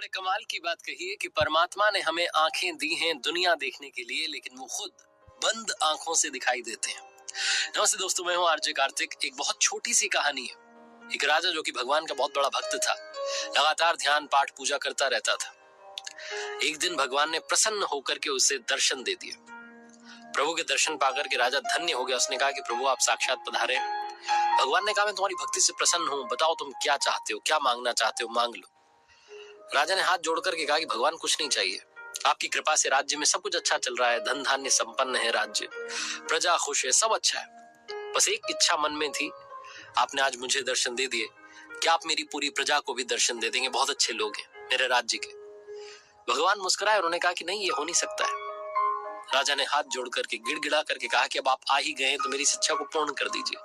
बड़े कमाल की बात कही है कि परमात्मा ने हमें आंखें दी हैं दुनिया देखने के लिए, लेकिन वो खुद बंद आंखों से दिखाई देते हैं। नमस्ते दोस्तों, मैं हूं आरजे कार्तिक। एक बहुत छोटी सी कहानी है। एक राजा जो कि भगवान का बहुत बड़ा भक्त था, लगातार ध्यान पाठ पूजा करता रहता था। एक दिन भगवान ने प्रसन्न होकर के उसे दर्शन दे दिए। प्रभु के दर्शन पाकर के राजा धन्य हो गया। उसने कहा कि प्रभु आप साक्षात पधारे। भगवान ने कहा मैं तुम्हारी भक्ति से प्रसन्न हूं, बताओ तुम क्या चाहते हो, क्या मांगना चाहते हो, मांग लो। राजा ने हाथ जोड़ करके कहा कि भगवान कुछ नहीं चाहिए, आपकी कृपा से राज्य में सब कुछ अच्छा चल रहा है, धन धान्य संपन्न है राज्य, प्रजा खुश है, सब अच्छा है। बस एक इच्छा मन में थी, आपने आज मुझे दर्शन दे दिए, क्या आप मेरी पूरी प्रजा को भी दर्शन दे देंगे? बहुत अच्छे लोग हैं मेरे राज्य के। भगवान मुस्कुराए, उन्होंने कहा कि नहीं, ये हो नहीं सकता है। राजा ने हाथ जोड़ करके गिड़गिड़ा करके कहा कि अब आप आ ही गए तो मेरी इस इच्छा को पूर्ण कर दीजिए।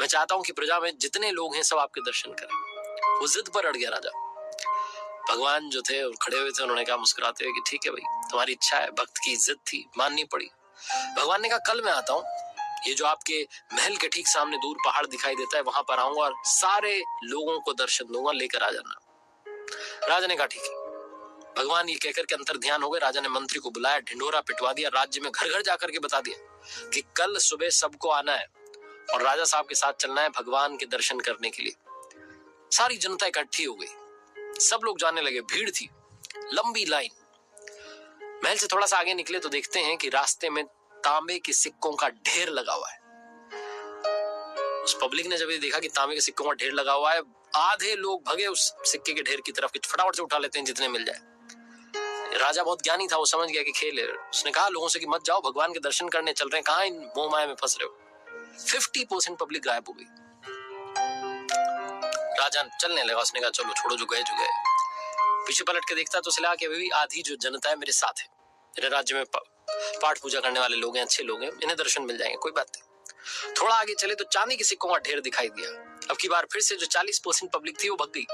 मैं चाहता हूं कि प्रजा में जितने लोग हैं सब आपके दर्शन करें। वो जिद पर अड़ गया राजा। भगवान जो थे खड़े हुए थे, उन्होंने कहा मुस्कुराते हुए कि ठीक है भाई, तुम्हारी इच्छा है, भक्त की इज्जत थी, माननी पड़ी। भगवान ने कहा कल मैं आता हूँ, ये जो आपके महल के ठीक सामने दूर पहाड़ दिखाई देता है वहां पर आऊंगा और सारे लोगों को दर्शन दूंगा, लेकर आ जाना। राजा ने कहा ठीक है। भगवान ये कहकर के अंतर ध्यान हो गए। राजा ने मंत्री को बुलाया, ढिंढोरा पिटवा दिया, राज्य में घर घर जाकर के बता दिया कि कल सुबह सबको आना है और राजा साहब के साथ चलना है भगवान के दर्शन करने के लिए। सारी जनता इकट्ठी हो गई, सब लोग जाने लगे, भीड़ थी, लंबी लाइन। महल से थोड़ा सा आगे निकले तो देखते हैं कि रास्ते में तांबे के सिक्कों का ढेर लगा हुआ है। उस पब्लिक ने जब ये देखा कि तांबे के सिक्कों का ढेर लगा हुआ है, आधे लोग भगे उस सिक्के के ढेर की तरफ कि फटाफट से उठा लेते हैं जितने मिल जाए। राजा बहुत ज्ञानी था, वो समझ गया कि खेल है। उसने कहा लोगों से कि मत जाओ, भगवान के दर्शन करने चल रहे हैं, कहां इन मोह माया में फंस रहे हो। 50% पब्लिक गायब हो गई। राजा चलने लगा, उसने कहा चलो छोड़ो, जो गए जो गए। पीछे पलट के देखता तो उसे लगा कि अभी भी आधी जो जनता है मेरे साथ है, मेरे राज्य में पाठ पूजा करने वाले लोग हैं, अच्छे लोग हैं, इन्हें दर्शन मिल जाएंगे, कोई बात नहीं। थोड़ा आगे चले तो चांदी के सिक्कों का ढेर दिखाई दिया। अब की बार फिर से जो 40% पब्लिक थी वो भग गई।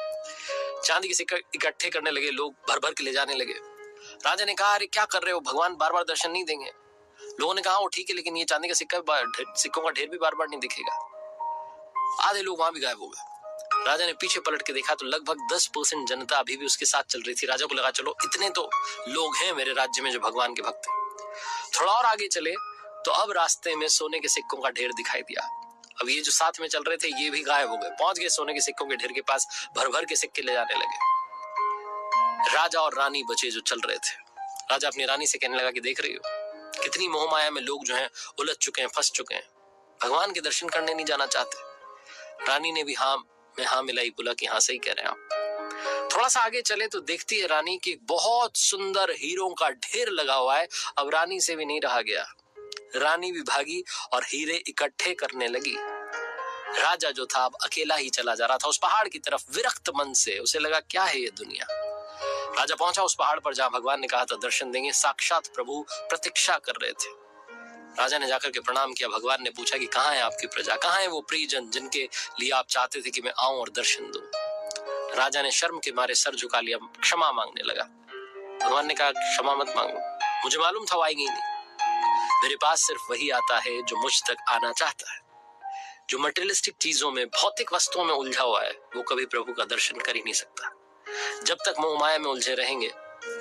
चांदी के सिक्के इकट्ठे करने लगे, लोग भर भर के ले जाने लगे। राजा ने कहा अरे क्या कर रहे हो, भगवान बार बार दर्शन नहीं देंगे। लोगों ने कहा वो ठीक है, लेकिन ये चांदी का सिक्कों का ढेर भी बार बार नहीं दिखेगा। आधे लोग वहां भी गायब हो गए। राजा ने पीछे पलट के देखा तो लगभग 10% जनता अभी भी उसके साथ चल रही थी। राजा को लगा चलो इतने तो लोग हैं मेरे राज्य में जो भगवान के भक्त हैं। थोड़ा और आगे चले तो अब रास्ते में सोने के सिक्कों का ढेर दिखाई दिया। अब ये जो साथ में चल रहे थे ये भी गायब हो गए, पहुंच गए सोने के सिक्कों के ढेर के पास, भर भर के सिक्के ले जाने लगे। राजा और रानी बचे जो चल रहे थे। राजा अपनी रानी से कहने लगा कि देख रही हो कितनी मोह माया में लोग जो हैं उलझ चुके हैं, फंस चुके हैं, भगवान के दर्शन करने नहीं जाना चाहते। रानी ने भी हाँ में हाँ मिलाई, बोला कि हाँ सही कह रहे हैं आप। थोड़ा सा आगे चले तो देखती है रानी की बहुत सुंदर हीरों का ढेर लगा हुआ है। अब रानी से भी नहीं रहा गया, रानी भी भागी और हीरे इकट्ठे करने लगी। राजा जो था अब अकेला ही चला जा रहा था उस पहाड़ की तरफ, विरक्त मन से। उसे लगा क्या है ये दुनिया। राजा पहुंचा उस पहाड़ पर जहां भगवान ने कहा था दर्शन देंगे। साक्षात प्रभु प्रतीक्षा कर रहे थे। राजा ने जाकर के प्रणाम किया। भगवान ने पूछा कि कहाँ है आपकी प्रजा, कहाँ है वो प्रियजन जिनके लिए आप चाहते थे कि मैं आऊं और दर्शन दूं। राजा ने शर्म के मारे सर झुका लिया, क्षमा मांगने लगा। भगवान ने कहा क्षमा मत मांगो, मुझे मालूम था वो आएगी नहीं। मेरे पास सिर्फ वही आता है जो मुझ तक आना चाहता है। जो मटेरियलिस्टिक चीजों में, भौतिक वस्तुओं में उलझा हुआ है वो कभी प्रभु का दर्शन कर ही नहीं सकता। जब तक मोह माया में उलझे रहेंगे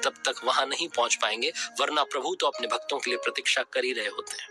तब तक वहां नहीं पहुंच पाएंगे, वरना प्रभु तो अपने भक्तों के लिए प्रतीक्षा कर ही रहे होते हैं।